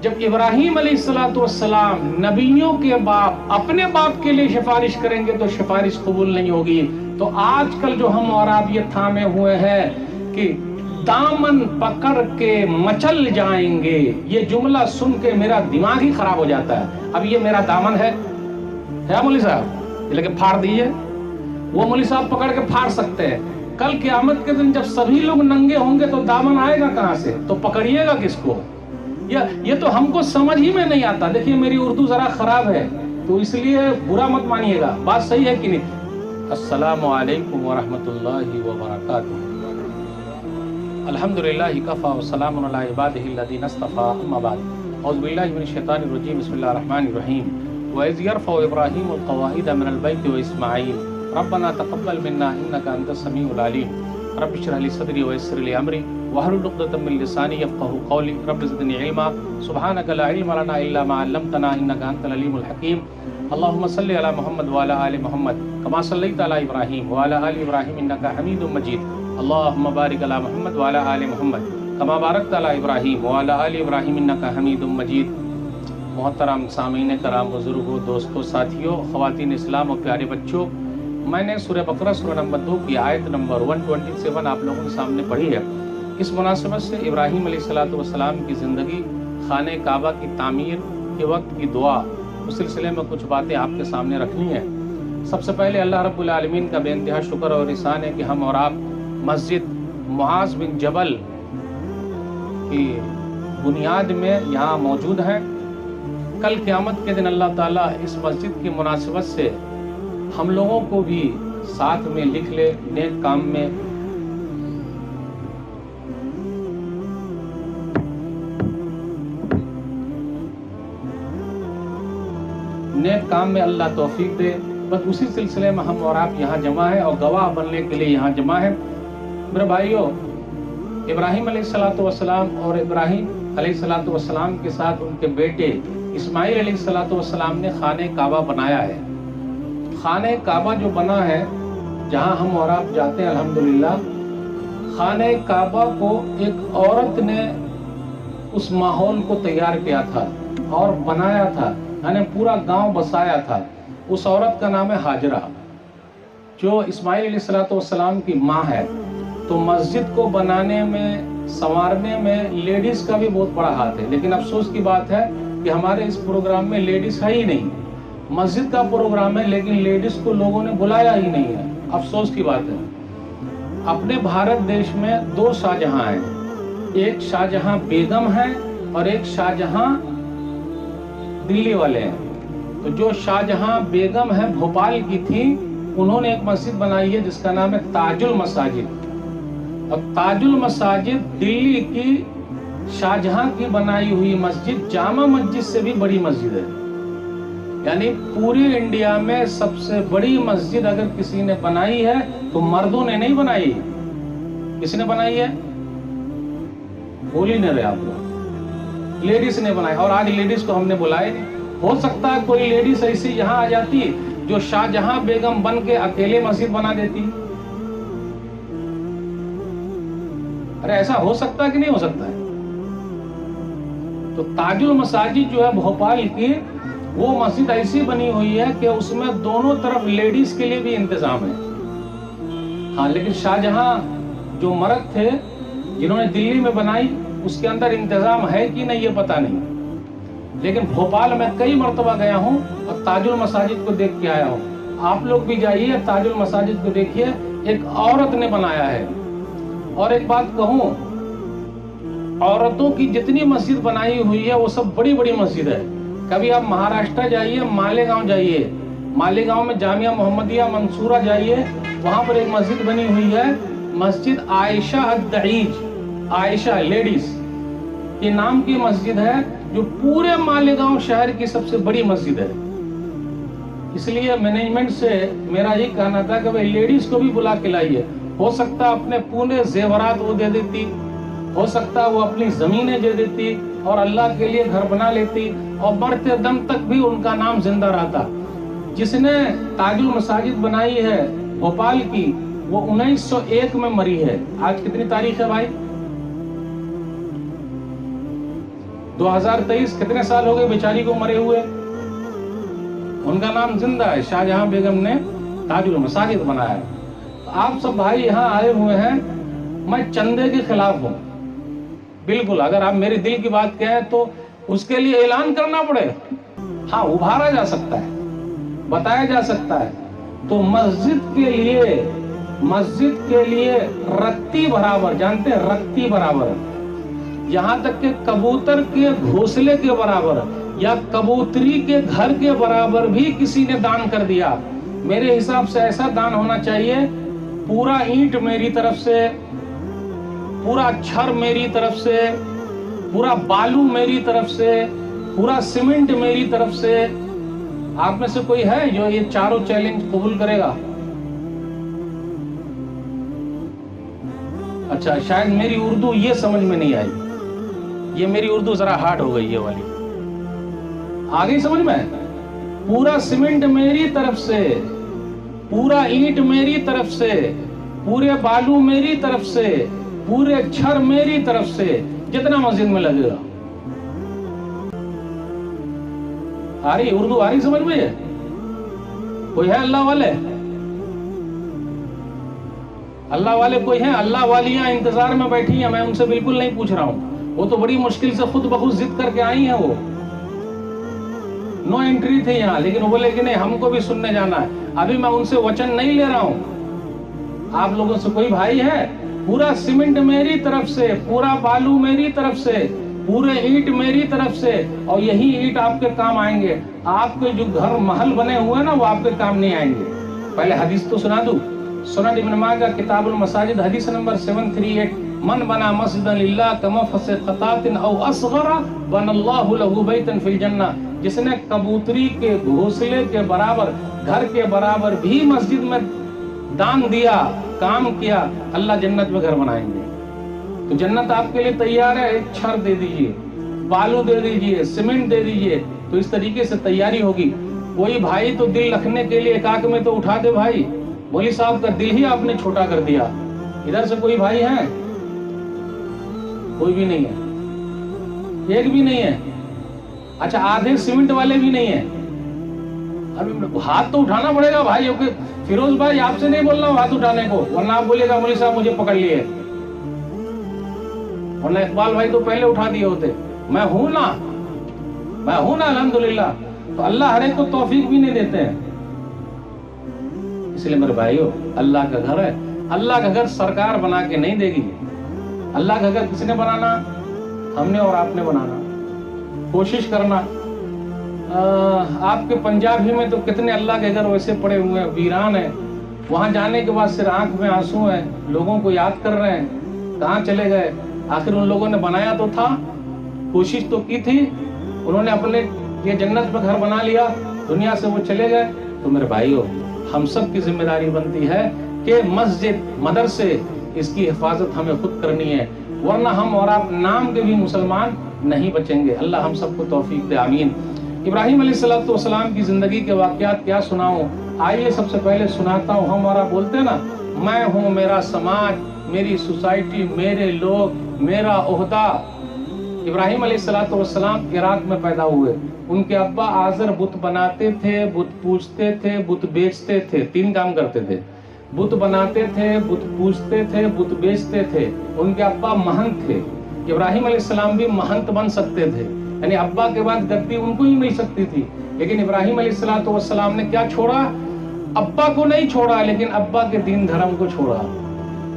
جب ابراہیم علیہ السلام نبیوں کے باپ اپنے باپ کے لیے سفارش کریں گے تو سفارش قبول نہیں ہوگی. تو آج کل جو ہم اور آپ یہ تھامے ہوئے ہیں کہ دامن پکڑ کے مچل جائیں گے، یہ جملہ سن کے میرا دماغ ہی خراب ہو جاتا ہے. اب یہ میرا دامن ہے مولوی صاحب، لیکن پھاڑ دیجئے. وہ مولوی صاحب پکڑ کے پھاڑ سکتے ہیں. کل قیامت کے دن جب سبھی لوگ ننگے ہوں گے تو دامن آئے گا کہاں سے؟ تو پکڑیے گا کس کو؟ یہ تو ہم کو سمجھ ہی میں نہیں آتا. دیکھیے میری اردو ذرا خراب ہے تو اس لیے برا مت مانیے گا. بات صحیح ہے کہ نہیں؟ السلام علیکم ورحمۃ اللہ وبرکاتہ. الحمدللہ کفا وسلام علی عبادہ الذین اصطفیٰ، اما بعد. اعوذ باللہ من الشیطان الرجیم، بسم اللہ الرحمن الرحیم. وَإِذْ يَرْفَعُ إِبْرَاهِيمُ الْقَوَاعِدَ مِنَ الْبَيْتِ وَإِسْمَاعِيلُ رَبَّنَا تَقَبَّلْ مِنَّا إِنَّكَ أَنْتَ السَّمِيعُ الْعَلِيمُ. رب اشرح لي صدري ويسر لي امري واحلل عقدة من لساني يفقهوا قولي. رب زدني علما سبحانك لا علم لنا الا ما علمتنا انك انت العليم الحكيم. اللهم صل على محمد وعلى ال محمد كما صليت على ابراهيم وعلى ال ابراهيم انك حميد مجيد. اللهم بارك على محمد وعلى ال محمد كما باركت على ابراهيم وعلى ال ابراهيم انك حميد مجيد. محترم سامعین کرام، بزرگوں، دوستوں، ساتھیوں، خواتین اسلام اور پیارے بچوں، میں نے سورہ بقرہ سورہ نمبر 2 کی آیت نمبر 127 آپ لوگوں کے سامنے پڑھی ہے. اس مناسبت سے ابراہیم علیہ السلام کی زندگی، خانہ کعبہ کی تعمیر کے وقت کی دعا، اس سلسلے میں کچھ باتیں آپ کے سامنے رکھنی ہیں. سب سے پہلے اللہ رب العالمین کا بے انتہا شکر اور احسان ہے کہ ہم اور آپ مسجد معاذ بن جبل کی بنیاد میں یہاں موجود ہیں. کل قیامت کے دن اللہ تعالیٰ اس مسجد کی مناسبت سے ہم لوگوں کو بھی ساتھ میں لکھ لے، نیک کام میں اللہ توفیق دے. بس اسی سلسلے میں ہم اور آپ یہاں جمع ہیں اور گواہ بننے کے لیے یہاں جمع ہیں. میرے بھائیوں، ابراہیم علیہ السلام اور ابراہیم علیہ السلام کے ساتھ ان کے بیٹے اسماعیل علیہ السلام نے خانہ کعبہ بنایا ہے. خانہ کعبہ جو بنا ہے، جہاں ہم اور آپ جاتے ہیں الحمدللہ، خانہ کعبہ کو ایک عورت نے اس ماحول کو تیار کیا تھا اور بنایا تھا، یعنی پورا گاؤں بسایا تھا. اس عورت کا نام ہے ہاجرہ، جو اسماعیل علیہ السلام کی ماں ہے. تو مسجد کو بنانے میں، سنوارنے میں لیڈیز کا بھی بہت بڑا ہاتھ ہے. لیکن افسوس کی بات ہے کہ ہمارے اس پروگرام میں لیڈیز ہے ہی نہیں. مسجد کا پروگرام ہے لیکن لیڈیز کو لوگوں نے بلایا ہی نہیں ہے. افسوس کی بات ہے. اپنے بھارت دیش میں 2 شاہجہاں ہیں. ایک شاہجہاں بیگم ہے اور ایک شاہجہاں دلی والے ہیں. تو جو شاہجہاں بیگم ہے بھوپال کی تھی، انہوں نے ایک مسجد بنائی ہے جس کا نام ہے تاج المساجد. اور تاج المساجد دلی کی شاہجہاں کی بنائی ہوئی مسجد جامع مسجد سے بھی بڑی مسجد ہے. یعنی پوری انڈیا میں سب سے بڑی مسجد اگر کسی نے بنائی ہے تو مردوں نے نہیں بنائی. کس نے بنائی ہے؟ بول ہی نہیں رہے آپ لوگ. لیڈیز نے بنائی. اور آج لیڈیز کو ہم نے بلائے نہیں. ہو سکتا ہے کوئی لیڈیز ایسی یہاں آ جاتی جو شاہجہاں بیگم بن کے اکیلے مسجد بنا دیتی. ارے ایسا ہو سکتا ہے کہ نہیں ہو سکتا ہے؟ تو تاج المساجد جو ہے بھوپال کی، وہ مسجد ایسی بنی ہوئی ہے کہ اس میں دونوں طرف لیڈیز کے لیے بھی انتظام ہے. ہاں، لیکن شاہجہاں جو مرد تھے جنہوں نے دلی میں بنائی، اس کے اندر انتظام ہے کہ نہیں یہ پتہ نہیں. لیکن بھوپال میں کئی مرتبہ گیا ہوں اور تاج المساجد کو دیکھ کے آیا ہوں. آپ لوگ بھی جائیے، تاج المساجد کو دیکھیے. ایک عورت نے بنایا ہے. اور ایک بات کہوں، عورتوں کی جتنی مسجد بنائی ہوئی ہے وہ سب بڑی بڑی مسجد ہے. کبھی آپ مہاراشٹر جائیے، مالیگاؤں جائیے، مالیگاؤں میں جامعہ محمدیہ منصورہ جائیے، وہاں پر ایک مسجد بنی ہوئی ہے، مسجد عائشہ الدعیج. عائشہ لیڈیز کے نام کی مسجد ہے، جو پورے مالیگاؤں شہر کی سب سے بڑی مسجد ہے. اس لیے مینجمنٹ سے میرا یہ کہنا تھا کہ بھائی لیڈیز کو بھی بلا کے لائیے. ہو سکتا اپنے پورے زیورات وہ دے دیتی، ہو سکتا وہ اپنی زمینیں دے دیتی اور اللہ کے لیے گھر بنا لیتی اور مرتے دم تک بھی ان کا نام زندہ رہتا. جس نے تاج المساجد بنائی ہے بھوپال کی، وہ 1901 میں مری ہے. آج کتنی تاریخ ہے بھائی؟ 2023 कितने साल हो गए बेचारी को मरे हुए। उनका नाम जिंदा है, शाहजहां बेगम ने ताजुल मसाजिद बनाया है। तो आप सब भाई यहाँ आए हुए हैं, मैं चंदे के खिलाफ हूँ बिल्कुल। अगर आप मेरे दिल की बात कहें तो उसके लिए ऐलान करना पड़े, हाँ उभारा जा सकता है, बताया जा सकता है। तो मस्जिद के लिए रत्ती बराबर, जानते हैं रत्ती बराबर, यहाँ तक कि कबूतर के घोंसले के बराबर या कबूतरी के घर के बराबर भी किसी ने दान कर दिया। मेरे हिसाब से ऐसा दान होना चाहिए, पूरा ईंट मेरी तरफ से, पूरा छर मेरी तरफ से, पूरा बालू मेरी तरफ से, पूरा सीमेंट मेरी तरफ से। आप में से कोई है जो ये चारों चैलेंज कबूल करेगा? अच्छा, शायद मेरी उर्दू ये समझ में नहीं आई, ये मेरी उर्दू जरा हार्ड हो गई ये वाली। आगे समझ में? पूरा सीमेंट मेरी तरफ से, पूरा ईंट मेरी तरफ से, पूरे बालू मेरी तरफ से, पूरे छर मेरी तरफ से, जितना मस्जिद में लगेगा। आ रही उर्दू, आ रही समझ में? कोई है अल्लाह वाले? अल्लाह वाले कोई है? अल्लाह वालियां इंतजार में बैठी हैं, मैं उनसे बिल्कुल नहीं पूछ रहा हूं, वो तो बड़ी मुश्किल से खुद ब खुद जिद करके आई हैं। वो नो एंट्री थे यहाँ, लेकिन वो बोले कि नहीं हमको भी सुनने जाना है। अभी मैं उनसे वचन नहीं ले रहा हूं। आप लोगों से कोई भाई है? पूरा सीमेंट मेरी तरफ से, पूरा बालू मेरी तरफ से, पूरे ईंट मेरी तरफ से, और यही ईंट आपके काम आएंगे। आपके जो घर महल बने हुए ना वो आपके काम नहीं आएंगे। पहले हदीस तो सुना दूं। सुनन इब्न माजा किताबुल मसाजिद हदीस नंबर 738, मन बना मस्जिदन लिल्लाह कमफस क़तातिन औ असग़रा बनल्लाहु लहू बैतन फिल जन्नह। जिसने कबूतरी के घोंसले के बराबर, घर के बराबर भी मस्जिद में दान दिया, काम किया, अल्लाह जन्नत में घर बनाएंगे। तो जन्नत आपके लिए तैयार है। एक छर दे दीजिए, बालू दे दीजिए, सीमेंट दे दीजिए, तो इस तरीके से तैयारी होगी। कोई भाई तो दिल रखने के लिए एकाक में तो उठा दे भाई, मौलवी साहब का दिल ही आपने छोटा कर दिया। इधर से कोई भाई है? कोई भी नहीं है, एक भी नहीं है। अच्छा, आधे सीमेंट वाले भी नहीं है। अभी हाथ तो उठाना पड़ेगा भाई। फिरोज भाई आपसे नहीं बोल रहा हूं हाथ उठाने को, वरना आप बोलिएगा मौलवी साहब मुझे पकड़ लिए, वरना इकबाल भाई तो पहले उठा दिए होते। मैं हूं ना अल्हम्दुलिल्लाह। तो अल्लाह हर एक को तौफीक भी नहीं देते हैं। इसलिए मेरे भाइयों, अल्लाह का घर है, अल्लाह का घर सरकार बना के नहीं देगी। अल्लाह का घर किसने बनाना? हमने और आपने बनाना। कोशिश करना। आपके पंजाबी में तो कितने अल्लाह के घर वैसे पड़े हुए हैं, वीरान है। वहां जाने के बाद सिर्फ आंख में आंसू है, लोगों को याद कर रहे हैं कहाँ चले गए। आखिर उन लोगों ने बनाया तो था, कोशिश तो की थी, उन्होंने अपने ये जन्नत में घर बना लिया, दुनिया से वो चले गए। तो मेरे भाइयों, हम सब की जिम्मेदारी बनती है कि मस्जिद, मदरसे, इसकी हिफाजत हमें खुद करनी है, वरना हम और आप नाम के भी मुसलमान नहीं बचेंगे। अल्लाह हम सबको तौफीक दे, आमीन। इब्राहिम अलैहिस्सलाम की जिंदगी के वाकयात क्या सुनाऊं? आइए सबसे पहले सुनाता हूँ। हम और आप बोलते हैं ना, मैं हूँ, मेरा समाज, मेरी सोसाइटी, मेरे लोग, मेरा ओहदा। इब्राहिम अलैहिस्सलाम इराक में पैदा हुए। उनके अब्बा आजर बुत बनाते थे, बुत पूजते थे, बुत बेचते थे। 3 काम करते थे, बुत बनाते थे, बुत पूजते थे, बुत बेचते थे। उनके अब्बा महंत थे। इब्राहिम अलैहिस्सलाम भी महंत बन सकते थे, यानी अब्बा के बाद गद्दी उनको ही मिल सकती थी। लेकिन इब्राहिम अलैहिस्सलाम ने क्या छोड़ा? अब्बा को नहीं छोड़ा, लेकिन अब्बा के दीन धर्म को छोड़ा।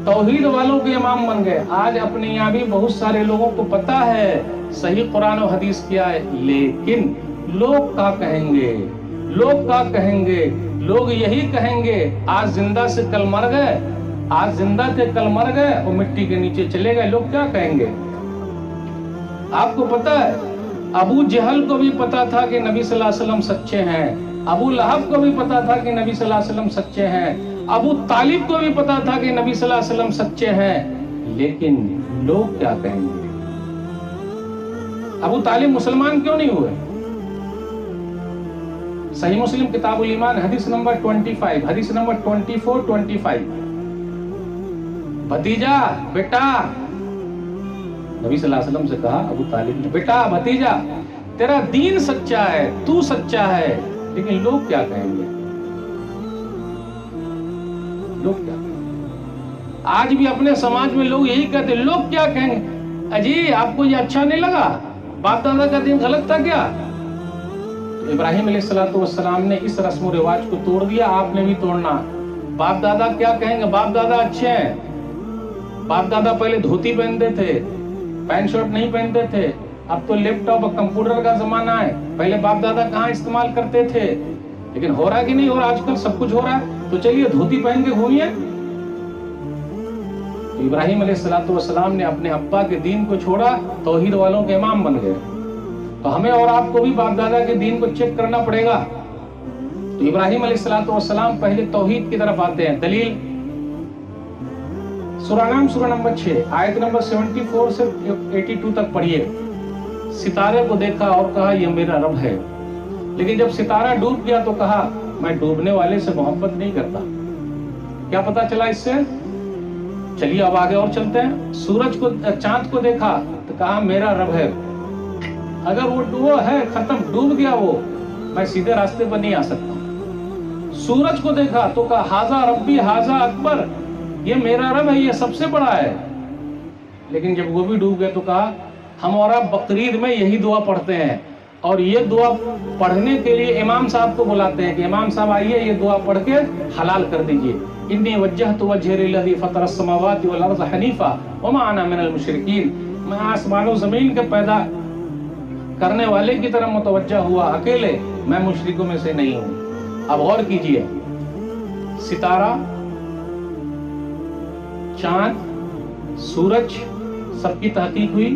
तौहीद वालों के इमाम बन गए। आज अपने यहाँ भी बहुत सारे लोगों को पता है सही कुरान और हदीस क्या है, लेकिन लोग क्या कहेंगे, लोग क्या कहेंगे, लोग यही कहेंगे आज जिंदा से कल मर गए, आज जिंदा थे कल मर गए और मिट्टी के नीचे चले गए। लोग क्या कहेंगे? आपको पता है, अबू जहल को भी पता था कि नबी सल्लल्लाहु अलैहि वसल्लम सच्चे हैं, अबू लहब को भी पता था कि नबी सल्लल्लाहु अलैहि वसल्लम सच्चे हैं, अबू तालिब को भी पता था कि नबी सल्लल्लाहु अलैहि वसल्लम सच्चे हैं, लेकिन लोग क्या कहेंगे? अबू तालिब मुसलमान क्यों नहीं हुए? सही मुस्लिम किताबुल ईमान हदीस नंबर 25, हदीस नंबर 24-25। भतीजा, बेटा, नबी सल्लल्लाहु अलैहि वसल्लम से कहा अबू तालिब ने, बेटा भतीजा तेरा दीन सच्चा है, तू सच्चा है, लेकिन लोग क्या कहेंगे, लोग क्या कहेंगे। आज भी अपने समाज में लोग यही कहते हैं, लोग क्या कहेंगे। अजी आपको ये अच्छा नहीं लगा, बाप दादा का दिन गलत था क्या। तो इब्राहिम अलैहिस्सलाम ने इस रस्म रिवाज को तोड़ दिया, आपने भी तोड़ना। बाप दादा क्या कहेंगे, बाप दादा अच्छे हैं। बाप दादा पहले धोती पहनते थे, पैंट शर्ट नहीं पहनते थे। अब तो लैपटॉप और कंप्यूटर का जमाना है, पहले बाप दादा कहाँ इस्तेमाल करते थे। लेकिन हो रहा है कि नहीं हो रहा, आजकल सब कुछ हो रहा है। तो चलिए धोती पहन के घूमिए। इब्राहिम अलैहिस्सलाम ने अपने अब्बा के दीन को छोड़ा, तौहीद वालों के इमाम बन गए। तो हमें और आपको भी बाप दादा के दीन को चेक करना पड़ेगा। तो इब्राहिम अलैहिस्सलाम पहले तौहीद की तरफ आते हैं। दलील सूरा नाम सूरा नंबर 6 आयत नंबर 74 से 82 तक पढ़िए। सितारे को देखा और कहा यह मेरा रब है, लेकिन जब सितारा डूब गया तो कहा मैं डूबने वाले से मोहब्बत नहीं करता। क्या पता चला इससे। चलिए अब आगे और चलते हैं। सूरज को चांद को देखा तो कहा मेरा रब है, अगर वो है खत्म, डूब गया वो, मैं सीधे रास्ते पर नहीं आ सकता। सूरज को देखा तो कहा हाजा रब्बी हाजा अकबर, ये मेरा रब है, ये सबसे बड़ा है। लेकिन जब वो भी डूब गए तो कहा हम और आप बकरीद में यही दुआ पढ़ते हैं, और ये दुआ पढ़ने के लिए इमाम साहब को बुलाते हैं कि इमाम साहब आइए ये दुआ पढ़ के हलाल कर दीजिए। इन्नी वज्जहतु वजही लिल्लज़ी फ़तरा अस्समावाति वल अर्ज़ हनीफ़ा वमा अना मिनल मुशरिकीन, मैं आसमानों जमीन के पैदा करने वाले की तरफ मुतवज्जा हुआ अकेले, मैं मुशरिकों में से नहीं हूं। अब गौर कीजिए, सितारा, चांद, सूरज, सबकी तहकीक हुई,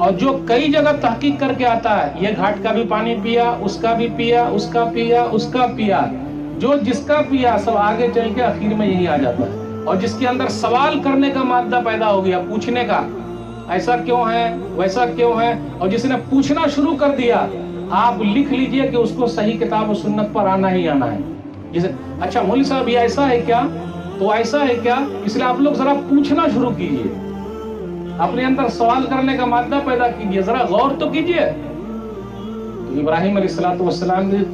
और जो कई जगह तहकीक करके आता है, ये घाट का भी पानी पिया, उसका भी पिया, उसका पिया, उसका पिया, जो जिसका पिया सब आगे चल के आखिर में यही आ जाता है। और जिसके अंदर सवाल करने का मादा पैदा हो गया, पूछने का, ऐसा क्यों है, वैसा क्यों है, और जिसने पूछना शुरू कर दिया, आप लिख लीजिए कि उसको सही किताब और सुन्नत पर आना ही आना है। जैसे अच्छा मौलवी साहब ये ऐसा है क्या, तो ऐसा है क्या, इसलिए आप लोग जरा पूछना शुरू कीजिए, अपने अंदर सवाल करने का मादा पैदा कीजिए, जरा गौर तो कीजिए। तो इब्राहिम अलैहिस्सलाम ने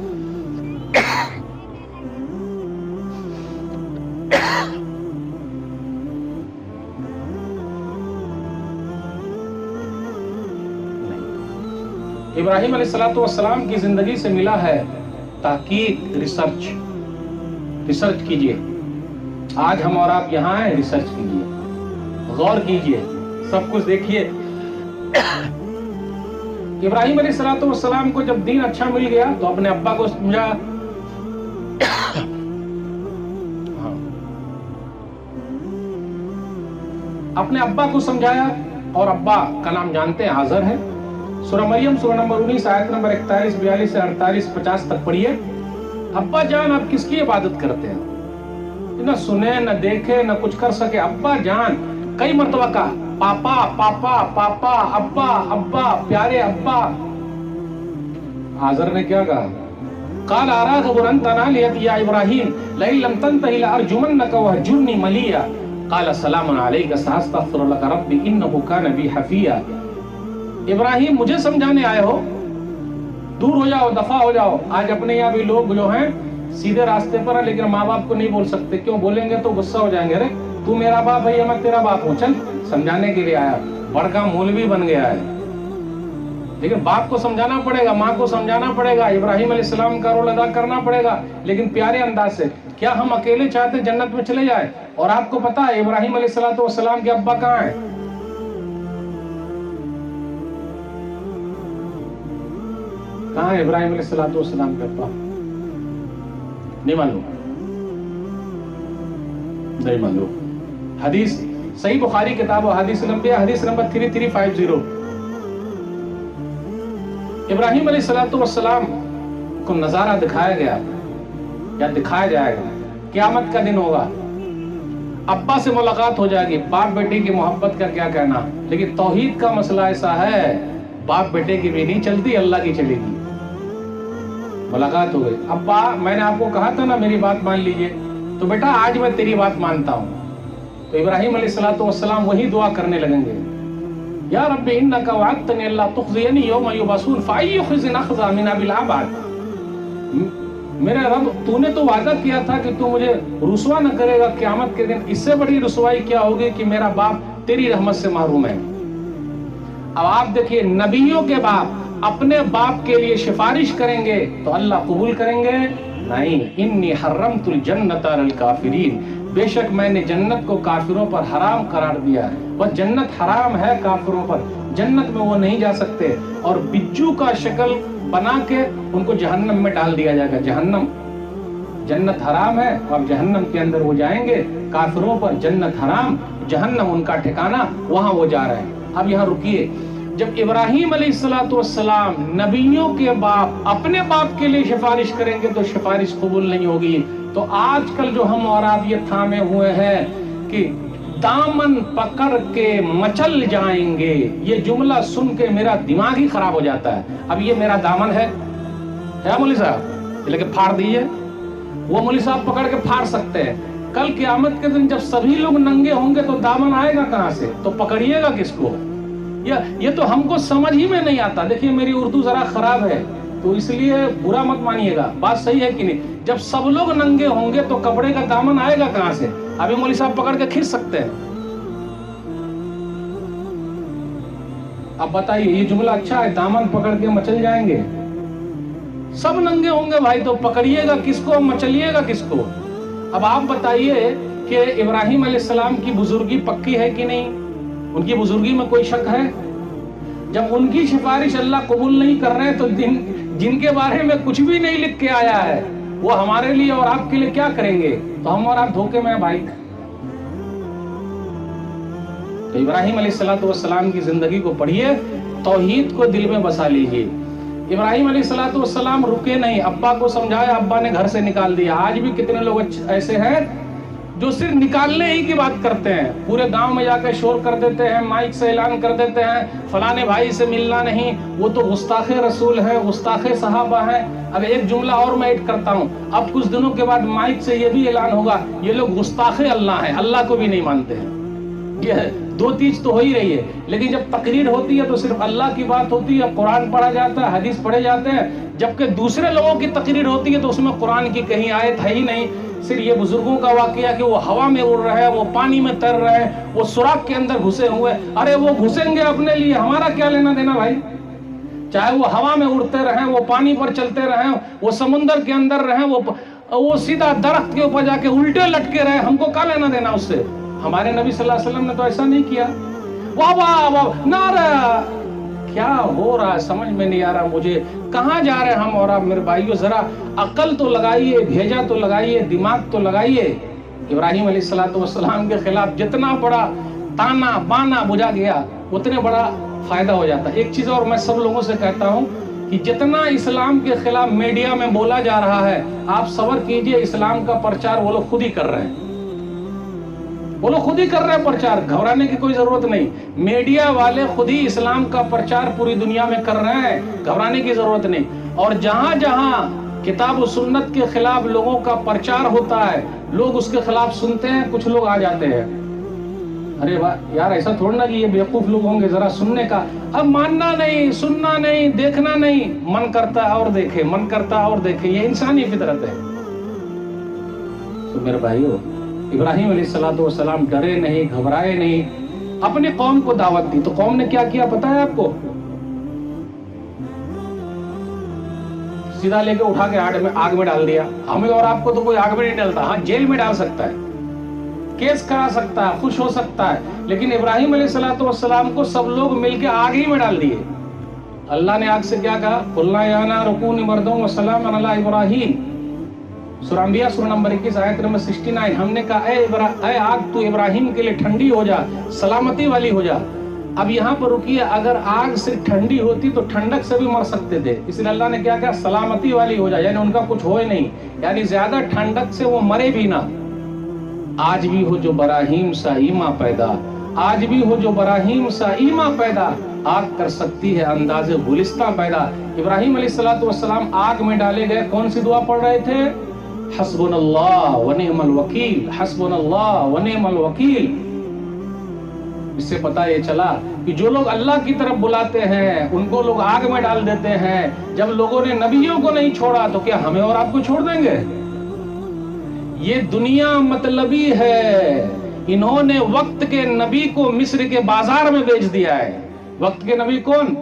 इब्राहिम अलैहिस्सलाम की जिंदगी से मिला है तहकीक, रिसर्च कीजिए। आज हम और आप यहाँ हैं, रिसर्च कीजिए, गौर कीजिए, सब कुछ देखिए। इब्राहिम अलैहिस्सलाम को जब दीन अच्छा मिल गया तो अपने अब्बा को समझा, अपने अब्बा को समझाया, और अब्बा का नाम जानते हैं, आज़र है। सूरह मरियम सूरह नंबर 19 आयत नंबर 41, 42 से 48, 50 तक पढ़िए। अब्बा जान आप किसकी इबादत करते हैं, न सुने न देखे न कुछ कर सके, अब्बा जान कई मर्तबा का पापा पापा पापा, अब्बा अब्बा, प्यारे अब्बा। आज़र ने क्या कहा, काल आराग़िबुन अंता नालियती या इब्राहीम लइन लम तंतहि लअरजुमन्नका वहजुरनी मलिया, काल सलामुन अलैका सअस्तग़फिरु लका रब्बी इन्नहु कान बी हफिया। इब्राहिम मुझे समझाने आए हो, दूर हो जाओ, दफा हो जाओ। आज अपने यहाँ भी लोग जो हैं सीधे रास्ते पर है, लेकिन माँ बाप को नहीं बोल सकते, क्यों बोलेंगे तो गुस्सा हो जाएंगे, अरे तू मेरा बाप है या मैं तेरा बाप हूँ, चल। समझाने के लिए आया, बड़का मौलवी बन गया है, लेकिन बाप को समझाना पड़ेगा, माँ को समझाना पड़ेगा, इब्राहिम अलैहिस्सलाम का रोल अदा करना पड़ेगा, लेकिन प्यारे अंदाज से। क्या हम अकेले चाहते जन्नत में चले जाए? और आपको पता है इब्राहिम अलैहिस्सलाम के अब्बा कहाँ है? कहाँ है इब्राहिम अलैहिस्सलाम के अब्बा? नहीं मालूम, नहीं मालूम। हदीस सही बुखारी किताब हदीस नंबर 3350। इब्राहिम अलैहिस्सलाम को नजारा दिखाया गया या दिखाया जाएगा, क़यामत का दिन होगा, अब्बा से मुलाकात हो जाएगी। बाप बेटे की मोहब्बत का क्या कहना, लेकिन तौहीद का मसला ऐसा है, बाप बेटे की भी नहीं चलती, अल्लाह की चलेगी। मुलाकात हो गई, अब्बा मैंने आपको कहा था ना मेरी बात मान लीजिए, तो बेटा आज मैं तेरी बात मानता हूँ। तो इब्राहिम अलैहिस्सलाम वही दुआ करने लगेंगे, या रब्बी इन्नका वअदतनी अल्ला तुखज़ियनी यौम युबअसून फ़अय्यु ख़िज़्इन अख़ज़ा मिन अबिल अबाद। मेरे रब, तूने तो वादा किया था कि तू मुझे रुसवा न करेगा क़यामत के दिन, इससे बड़ी रुसवाई क्या होगी कि मेरा बाप तेरी रहमत से महरूम है। अब आप देखिए, नबियों के बाप अपने बाप के लिए सिफारिश करेंगे तो अल्लाह कबूल करेंगे? नहीं। इन्नी हर्रमतुल जन्नत अलल काफिरीन, बेशक मैंने जन्नत को काफिरों पर हराम करार दिया है। वह जन्नत हराम है काफिरों पर, जन्नत में वो नहीं जा सकते, और बिज्जू का शक्ल बना के उनको जहन्नम में डाल दिया जाएगा। जहन्नम, जन्नत हराम है और जहन्नम के अंदर वो जाएंगे। काफिरों पर जन्नत हराम, जहन्नम उनका ठिकाना, वहां वो जा रहे हैं। अब यहाँ रुकिए, जब इब्राहीम अलैहिस्सलाम नबियों के बाप अपने बाप के लिए सिफारिश करेंगे तो सिफारिश कबूल नहीं होगी। तो आजकल जो हम और आप ये थामे हुए हैं कि दामन पकड़ के मचल जाएंगे, ये जुमला सुन के मेरा दिमाग ही खराब हो जाता है। अब ये मेरा दामन है मौलवी साहब, लेके फाड़ दीजिए। वो मौलवी साहब पकड़ के फाड़ सकते हैं। कल क़यामत के दिन जब सभी लोग नंगे होंगे तो दामन आएगा कहाँ से? तो पकड़िएगा किसको? ये तो हमको समझ ही में नहीं आता। देखिए मेरी उर्दू जरा खराब है तो इसलिए बुरा मत मानिएगा, बात सही है कि नहीं? जब सब लोग नंगे होंगे तो कपड़े का दामन आएगा कहाँ से? अभी मौलवी साहब पकड़ के खींच सकते हैं। अब बताइए, ये जुमला अच्छा है? दामन पकड़ के मचल जाएंगे, सब नंगे होंगे भाई, तो पकड़िएगा किसको, मचलिएगा किसको? अब आप बताइए कि इब्राहीम अलैहिस्सलाम की बुजुर्गी पक्की है कि नहीं? उनकी बुजुर्गी में कोई शक है? जब उनकी सिफारिश अल्लाह कबूल नहीं कर रहे हैं तो जिनके बारे में कुछ भी नहीं लिख के आया है वो हमारे लिए और आपके लिए क्या करेंगे? तो हम और आप धोखे में हैं भाई। तो इब्राहीम अलैहिस्सलाम की जिंदगी को पढ़िए, तौहीद को दिल में बसा लीजिए। इब्राहीम अलैहिस्सलाम रुके नहीं, अब्बा को समझाया, अब्बा ने घर से निकाल दिया। आज भी कितने लोग ऐसे हैं जो सिर्फ निकालने ही की बात करते हैं, पूरे गांव में जाकर शोर कर देते हैं, माइक से ऐलान कर देते हैं फलाने भाई से मिलना नहीं, वो तो गुस्ताखे रसूल है, गुस्ताखे सहाबा है। अब एक जुमला और मैं ऐड करता हूँ, अब कुछ दिनों के बाद माइक से ये भी ऐलान होगा ये लोग गुस्ताखे अल्लाह है, अल्लाह को भी नहीं मानते हैं। ये है, दो चीज तो हो ही रही है। लेकिन जब तकरीर होती है तो सिर्फ अल्लाह की बात होती है, कुरान पढ़ा जाता है, हदीस पढ़े जाते हैं। जबकि दूसरे लोगों की तकरीर होती है तो उसमें कुरान की कहीं आयत है ही नहीं, सिर्फ ये बुजुर्गों का वाकया कि वो हवा में उड़ रहे हैं, वो पानी में तैर रहे हैं, वो सुराख के अंदर घुसे हुए। अरे वो घुसेंगे अपने लिए, हमारा क्या लेना देना भाई? चाहे वो हवा में उड़ते रहे, वो पानी पर चलते रहे, वो समुन्द्र के अंदर रहे, वो सीधा दरख्त के ऊपर जाके उल्टे लटके रहे, हमको क्या लेना देना उससे? हमारे नबी सल्लल्लाहु अलैहि वसल्लम ने तो ऐसा नहीं किया। वाह वाह वाह, नारा! क्या हो रहा है समझ में नहीं आ रहा मुझे, कहाँ जा रहे हैं हम और आप मेरे भाइयों? जरा अकल तो लगाइए, भेजा तो लगाइए, दिमाग तो लगाइए। इब्राहीम अलैहिस्सलाम के खिलाफ जितना बड़ा ताना बाना बुझा गया उतने बड़ा फायदा हो जाता। एक चीज और मैं सब लोगों से कहता हूँ कि जितना इस्लाम के खिलाफ मीडिया में बोला जा रहा है, आप सब्र कीजिए, इस्लाम का प्रचार वो लोग खुद ही कर रहे हैं, वो लोग खुद ही कर रहे हैं प्रचार, घबराने की कोई जरूरत नहीं। मीडिया वाले खुद ही इस्लाम का प्रचार पूरी दुनिया में कर रहे हैं, घबराने की जरूरत नहीं। और जहां जहां किताब और सुन्नत के खिलाफ लोगों का प्रचार होता है, लोग उसके खिलाफ सुनते हैं, कुछ लोग आ जाते हैं, अरे वाह यार ऐसा थोड़ा ना कि ये बेवकूफ लोग होंगे, जरा सुनने का। अब मानना नहीं, सुनना नहीं, देखना नहीं, मन करता है और देखे, मन करता है और देखे, ये इंसानी फितरत है। तो मेरे भाइयों, इब्राहीम अलैहिस्सलाम डरे नहीं, घबराए नहीं, अपने कौम को दावत दी। तो कौम ने क्या किया पता है आपको? सीधा लेके उठा के आग में डाल दिया। हमें और आपको तो कोई आग में नहीं डालता, हाँ जेल में डाल सकता है, केस करा सकता है, खुश हो सकता है, लेकिन इब्राहीम अलैहिस्सलाम को सब लोग मिलके आग ही में डाल दिए। अल्लाह ने आग से क्या कहा? कुल्ला या नार कुनी बर्दन व सलामन अला इब्राहीम, सूरह अंबिया सूरह नंबर 21 आयत नंबर 69। हमने कहा ऐ आग तू इब्राहिम के लिए ठंडी हो जा, सलामती वाली हो जा। अब यहाँ पर रुकिए, अगर आग सिर्फ ठंडी होती तो ठंडक से भी मर सकते थे, इसलिए अल्लाह ने क्या कहा? सलामती वाली हो जा, यानी उनका कुछ हो ही नहीं, यानी ज्यादा ठंडक से वो मरे भी ना। आज भी हो जो बराहीम सा ईमा पैदा, आज भी हो जो बराहीम सा ईमा पैदा, आग कर सकती है अंदाजे गुलिस्तां पैदा। इब्राहीम अलैहिस्सलाम आग में डाले गए, कौन सी दुआ पढ़ रहे थे? हस्बुनल्लाह व निअमल वकील, हस्बुनल्लाह व निअमल वकील। اس سے پتہ یہ چلا کہ جو لوگ اللہ کی طرف بلاتے ہیں ان کو لوگ آگ میں ڈال دیتے ہیں. جب لوگوں نے نبیوں کو نہیں چھوڑا تو کیا ہمیں اور آپ کو چھوڑ دیں گے؟ یہ دنیا مطلبی ہے. انہوں نے وقت کے نبی کو مصر کے بازار میں بیچ دیا ہے. وقت کے نبی کون؟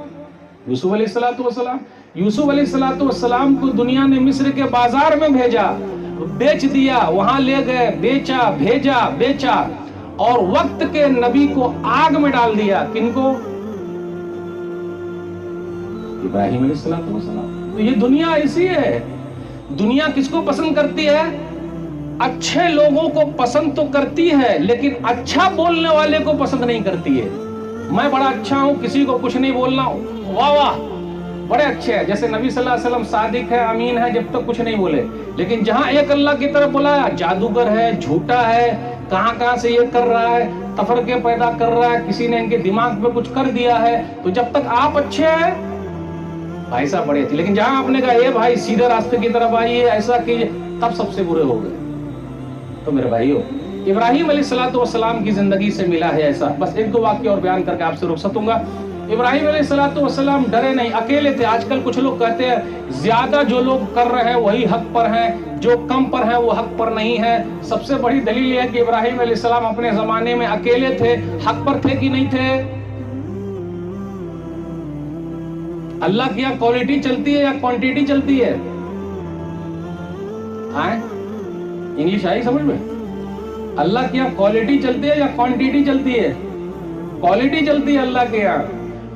یوسف علیہ السلام. یوسف علیہ السلام کو دنیا نے مصر کے بازار میں بھیجا، بیچ دیا، وہاں لے گئے، بیچا، بیچا اور وقت کے نبی کو آگ میں ڈال دیا. کن کو؟ ابراہیم علیہ السلام. تو یہ دنیا ایسی ہے. دنیا کس کو پسند کرتی ہے؟ اچھے لوگوں کو پسند تو کرتی ہے لیکن اچھا بولنے والے کو پسند نہیں کرتی ہے. میں بڑا اچھا ہوں، کسی کو کچھ نہیں بولنا، واہ واہ بڑے اچھے ہیں. جیسے نبی صلی اللہ علیہ وسلم صادق ہے، امین ہے، جب تک کچھ نہیں بولے. لیکن جہاں ایک اللہ کی طرف بلایا، جادوگر ہے، جھوٹا ہے، کہاں سے یہ کر رہا ہے، تفرقے پیدا کر رہا ہے، کسی نے ان کے دماغ پہ کچھ کر دیا ہے، تو جب تک آپ اچھے ہیں بھائی صاحب بڑے تھے. لیکن جہاں آپ نے کہا اے بھائی سیدھے راستے کی طرف آئیے، ایسا کیجیے، تب سب سے برے ہو گئے. تو میرے بھائیو، ابراہیم علیہ السلام کی زندگی سے ملا ہے ایسا. بس ایک دو واقعہ اور بیان کر کے آپ سے رخصت ہوں گا. ابراہیم علیہ السلام ڈرے نہیں، اکیلے تھے. آج کل کچھ لوگ کہتے ہیں زیادہ جو لوگ کر رہے ہیں وہی حق پر ہیں، جو کم پر ہیں وہ حق پر نہیں ہے. سب سے بڑی دلیل یہ ہے کہ ابراہیم علیہ السلام اپنے زمانے میں اکیلے تھے. حق پر تھے کہ نہیں تھے؟ اللہ کی کوالٹی چلتی ہے یا کوانٹیٹی چلتی ہے؟ انگلش آئی سمجھ میں؟ اللہ کی یہاں کوالٹی چلتی ہے یا کوانٹیٹی چلتی ہے؟ کوالٹی چلتی ہے اللہ کے یہاں.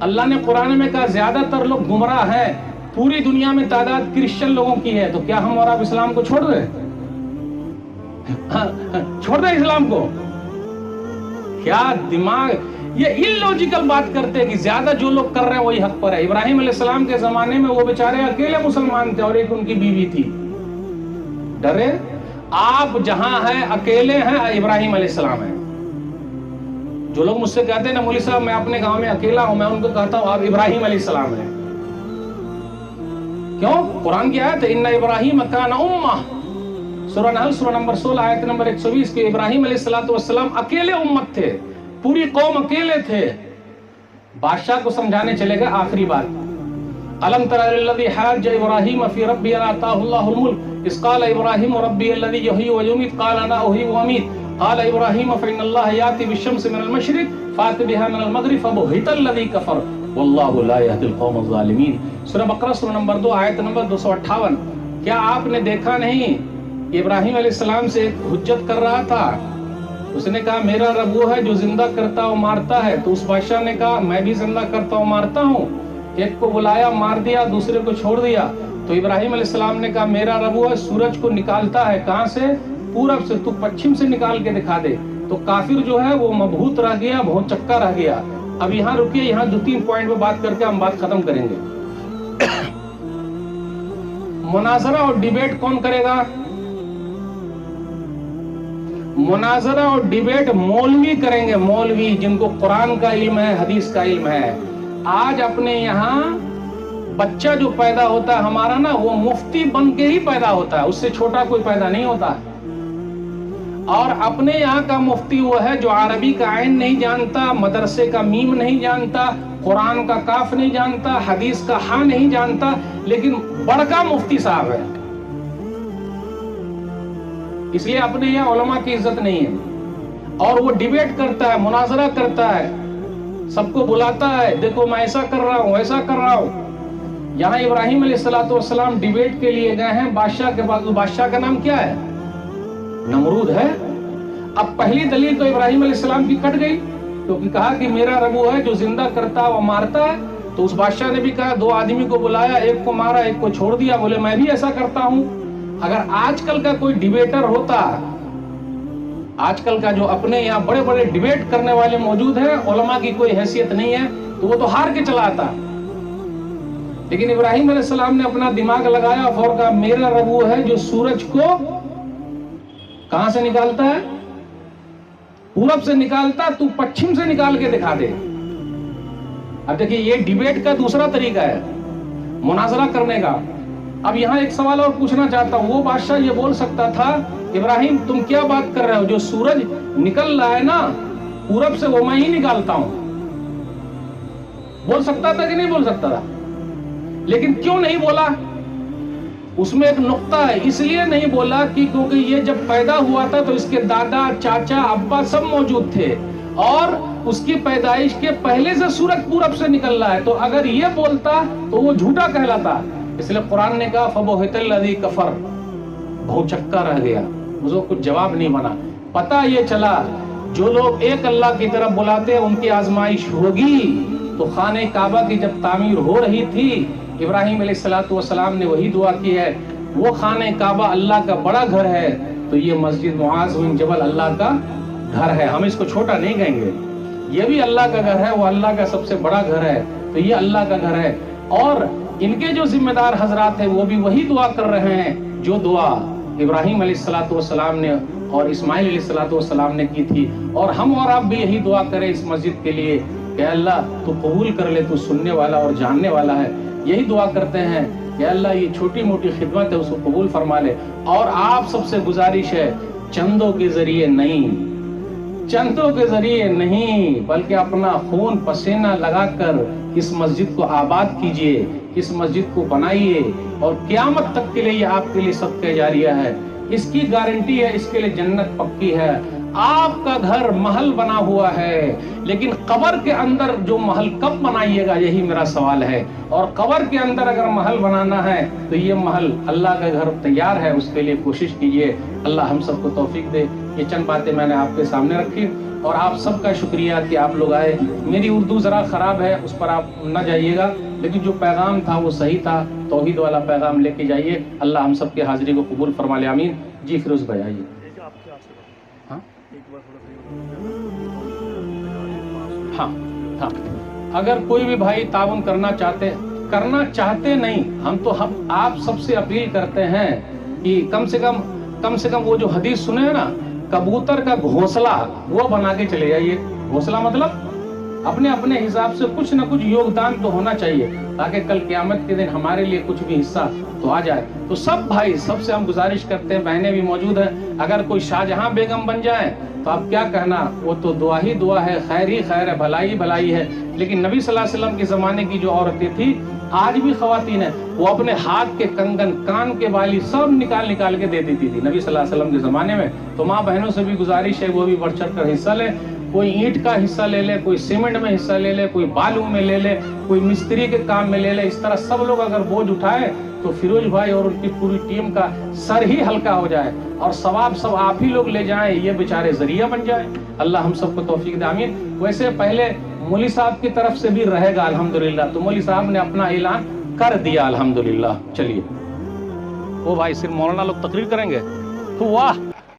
اللہ نے قرآن میں کہا زیادہ تر لوگ گمراہ ہیں. پوری دنیا میں تعداد کرسچن لوگوں کی ہے، تو کیا ہم اور آپ اسلام کو چھوڑ دیں؟ چھوڑ دیں اسلام کو؟ کیا دماغ! یہ illogical بات کرتے ہیں کہ زیادہ جو لوگ کر رہے ہیں وہی حق پر ہے. ابراہیم علیہ السلام کے زمانے میں وہ بیچارے اکیلے مسلمان تھے اور ایک ان کی بیوی تھی. ڈرے؟ آپ جہاں ہیں اکیلے ہیں، ابراہیم علیہ السلام ہیں. جو لوگ مجھ سے کہتے ہیں نا مولوی صاحب میں اپنے گاؤں میں اکیلا ہوں، میں ان کو کہتا ہوں آپ ابراہیم علیہ السلام ہیں. کیوں؟ قرآن کی آیت ہے ان ابراہیم کان امہ، سورہ نحل سورہ نمبر 16 آیت نمبر 120 کہ ابراہیم علیہ السلام اکیلے امت تھے، پوری قوم اکیلے تھے. بادشاہ کو سمجھانے چلے گا. آخری بات، الم تر الذی حاج ابراہیم فی ربی ان آتاہ اللہ الملک اذ قال ابراہیم ربی الذی یحیی ویمیت قال انا احیی وامیت قال ابراہیم فإن اللہ یأتی بالشمس من المشرق فأت بها من المغرب فبہت الذی کفر واللہ لا یہدی القوم الظالمین. سورہ بقرہ سورہ نمبر 2 آیت نمبر 258. کیا آپ نے دیکھا نہیں ابراہیم علیہ السلام سے ایک حجت کر رہا تھا؟ اس نے کہا میرا رب وہ ہے جو زندہ کرتا و مارتا ہے. تو اس بادشاہ نے کہا میں بھی زندہ کرتا و مارتا ہوں. ایک کو بلایا مار دیا، دوسرے کو چھوڑ دیا. تو ابراہیم علیہ السلام نے کہا میرا رب وہ ہے سورج کو نکالتا ہے. کہاں سے؟ پورب سے. تو پچھم سے نکال کے دکھا دے. تو کافر جو ہے وہ مبہوت رہ گیا، بہت چکا رہ گیا. اب یہاں رکیے، یہاں 2-3 پوائنٹ پہ بات کر کے ہم بات ختم کریں گے. مناظرہ اور ڈیبیٹ کون کرے گا؟ مناظرہ اور ڈیبیٹ مولوی کریں گے. مولوی جن کو قرآن کا علم ہے، حدیث کا علم ہے. آج اپنے یہاں بچہ جو پیدا ہوتا ہے ہمارا نا، وہ مفتی بن کے ہی پیدا ہوتا ہے، اس سے چھوٹا کوئی پیدا نہیں ہوتا. اور اپنے یہاں کا مفتی وہ ہے جو عربی کا عین نہیں جانتا، مدرسے کا میم نہیں جانتا، قرآن کا کاف نہیں جانتا، حدیث کا ہاں نہیں جانتا، لیکن بڑکا مفتی صاحب ہے. اس لیے اپنے یہاں علماء کی عزت نہیں ہے. اور وہ ڈیبیٹ کرتا ہے، مناظرہ کرتا ہے، سب کو بلاتا ہے، دیکھو میں ایسا کر رہا ہوں، ایسا کر رہا ہوں. یہاں ابراہیم علیہ السلام ڈیبیٹ کے لیے گئے ہیں بادشاہ کے پاس. بادشاہ کا نام کیا ہے؟ نمرود ہے. اب پہلی دلیل تو ابراہیم علیہ السلام کی کٹ گئی، کیونکہ کہا کہ میرا رب وہ ہے جو زندہ کرتا و مارتا ہے. تو اس بادشاہ نے بھی کہا 2 آدمی کو بلایا، ایک کو مارا ایک کو چھوڑ دیا. بولے میں بھی ایسا کرتا ہوں. اگر آج کل کا کوئی ڈیبیٹر ہوتا، آج کل کا جو اپنے یہاں بڑے بڑے ڈیبیٹ کرنے والے موجود ہیں، علماء کی کوئی حیثیت نہیں ہے، تو وہ تو ہار کے چلا آتا. لیکن ابراہیم علیہ السلام نے اپنا دماغ لگایا اور کہا میرا رب وہ ہے جو سورج کو کہاں سے نکالتا ہے؟ پورب سے نکالتا، تو پچھم سے نکال کے دکھا دے. اب دیکھیے یہ ڈیبیٹ کا دوسرا طریقہ ہے مناظرہ کرنے کا. اب یہاں ایک سوال اور پوچھنا چاہتا ہوں. وہ بادشاہ یہ بول سکتا تھا ابراہیم تم کیا بات کر رہے ہو؟ جو سورج نکل رہا ہے نا पूरब से वो मैं ही निकालता हूं। बोल सकता था कि नहीं बोल सकता था? लेकिन क्यों नहीं बोला? उसमें एक नुक्ता है, इसलिए नहीं बोला कि क्योंकि ये जब पैदा हुआ था तो इसके दादा, चाचा, अब्बा सब मौजूद थे और उसकी पैदाइश के पहले से सूरज पूरब से निकल रहा है। तो अगर ये बोलता तो वो झूठा कहलाता। इसलिए कुरान ने कहा फबुहितल लज़ी कफर, भौचक्का रह गया, उसको कुछ जवाब नहीं बना। पता ये चला जो लोग एक अल्लाह की तरफ बुलाते हैं उनकी आजमाइश होगी। तो खाने काबा की जब तामीर हो रही थी, इब्राहिम अलैहिस्सलाम ने वही दुआ की है, वो खाने काबा अल्लाह का बड़ा घर है, तो ये मस्जिद मुआज़ बिन जबल अल्लाह का घर है, हम इसको छोटा नहीं कहेंगे। ये भी अल्लाह का घर है, वो अल्लाह का सबसे बड़ा घर है, तो ये अल्लाह का घर है। और इनके जो जिम्मेदार हजरात हैं वो भी वही दुआ कर रहे हैं जो दुआ इब्राहिम अलैहिस्सलाम ने और इस्माइल अलैहिस्सलाम ने की थी। और हम और आप भी यही दुआ करें इस मस्जिद के लिए कि अल्लाह तू कबूल कर ले, तू सुनने वाला और जानने वाला है। यही दुआ करते हैं कि अल्लाह ये छोटी मोटी खिदमत है उसको कबूल फरमा ले। और आप सबसे गुजारिश है, चंदों के जरिए नहीं, चंदों के जरिए नहीं, बल्कि अपना खून पसीना लगाकर इस मस्जिद को आबाद कीजिए, इस मस्जिद को बनाइए और क़यामत तक के लिए ये आपके लिए सदका जारिया है। इसकी गारंटी है, इसके लिए जन्नत पक्की है। आपका घर महल बना हुआ है, लेकिन कब्र के अंदर जो महल कब बनाइएगा, यही मेरा सवाल है। और कब्र के अंदर अगर महल बनाना है तो ये महल अल्लाह का घर तैयार है, उसके लिए कोशिश कीजिए। अल्लाह हम सबको तौफीक दे। ये चंद बातें मैंने आपके सामने रखी और आप सबका शुक्रिया कि आप लोग आए। मेरी उर्दू ज़रा ख़राब है, उस पर आप न जाइएगा, लेकिन जो पैगाम था वो सही था, तौहीद वाला पैगाम लेके जाइए। अल्लाह हम सब की हाज़िरी को कबूल फरमा ले, आमीन। जी फिरोज भाई आइए। हाँ हाँ, अगर कोई भी भाई ताउन करना चाहते नहीं, हम आप सबसे अपील करते हैं कि कम से कम वो जो हदीस सुने हैं ना, कबूतर का घोंसला वो बना के चले जाइए। घोंसला मतलब अपने अपने हिसाब से कुछ न कुछ योगदान तो होना चाहिए, ताकि कल क़यामत के दिन हमारे लिए कुछ भी हिस्सा तो आ जाए। तो सब भाई सबसे हम गुजारिश करते हैं, बहनें भी मौजूद हैं, अगर कोई शाहजहां बेगम बन जाए तो आप क्या कहना, वो तो दुआ ही दुआ है, खैर ही खैर है, भलाई ही भलाई है। लेकिन नबी सल्लल्लाहु अलैहि वसल्लम के ज़माने की जो औरतें थी, आज भी ख़वातीन है, वो अपने हाथ के कंगन, कान के बाली सब निकाल के दे देती थी नबी सल्लल्लाहु अलैहि वसल्लम के ज़माने में। तो माँ बहनों से भी गुजारिश है, वो भी बढ़ चढ़ कर हिस्सा ले। कोई ईंट का हिस्सा ले ले, कोई सीमेंट में हिस्सा ले ले, कोई बालू में ले ले, कोई मिस्त्री के काम में ले ले। इस तरह सब लोग अगर बोझ उठाए तो फिरोज भाई और उनकी पूरी टीम का सर ही हल्का हो जाए और सवाब सब आप ही लोग ले जाएं, ये बेचारे जरिया बन जाए। अल्लाह हम सबको तौफीक दे, आमीन। वैसे पहले मौली साहब की तरफ से भी रहेगा अल्हम्दुलिल्लाह, तो मौली साहब ने अपना ऐलान कर दिया अल्हम्दुलिल्लाह। चलिए, वो भाई सिर्फ मौलाना लोग तकरीर करेंगे तो वाह।